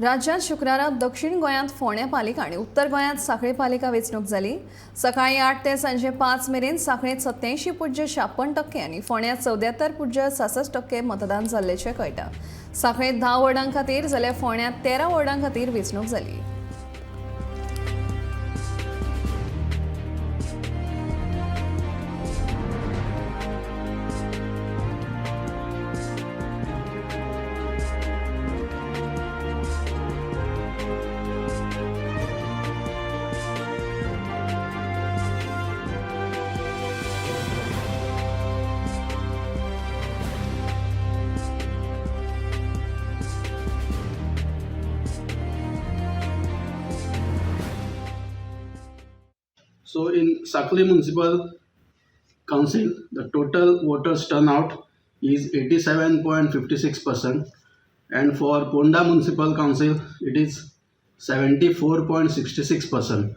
राज्यात शुक्रारा दक्षिण गोंयांत फोंड्या पालिका आणि उत्तर गोंयांत सांखळी पालिका वेंचणूक जाली। सकाळी 8 ते सांजे 5 मेरेन सांखळेंत 87.56% आनी फोंड्यात 74.66% मतदान जाल्ल्याचें कळटा। सांखळेंत 10 वॉर्डां खातीर जाल्यार फोंड्यात 13 वॉर्डां खातीर वेंचणूक जाली। So in Sakli Municipal Council, the total voters turnout is 87.56%, and for Ponda Municipal Council it is 74.66%.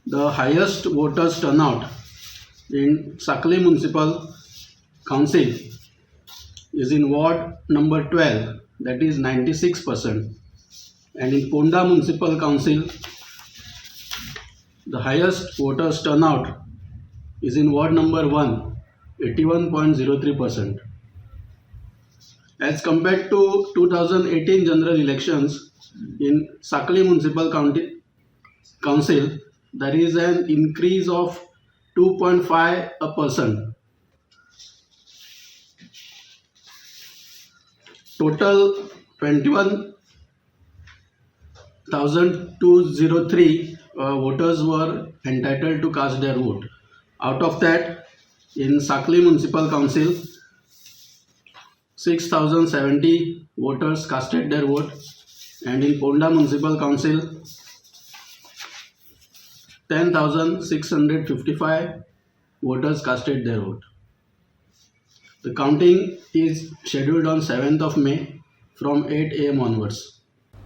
The highest voters turnout in Sakli Municipal Council is in Ward number 12, that is 96%, and in Ponda Municipal Council the highest voters turnout is in ward number 1, 81.03%. As compared to 2018 general elections, in Sakli Municipal Council, there is an increase of 2.5%. Total 21,203 voters were entitled to cast their vote. Out of that, in Sakli Municipal Council, 6,070 voters casted their vote, and in Ponda Municipal Council, 10,655 voters casted their vote. The counting is scheduled on 7th of May from 8 AM onwards.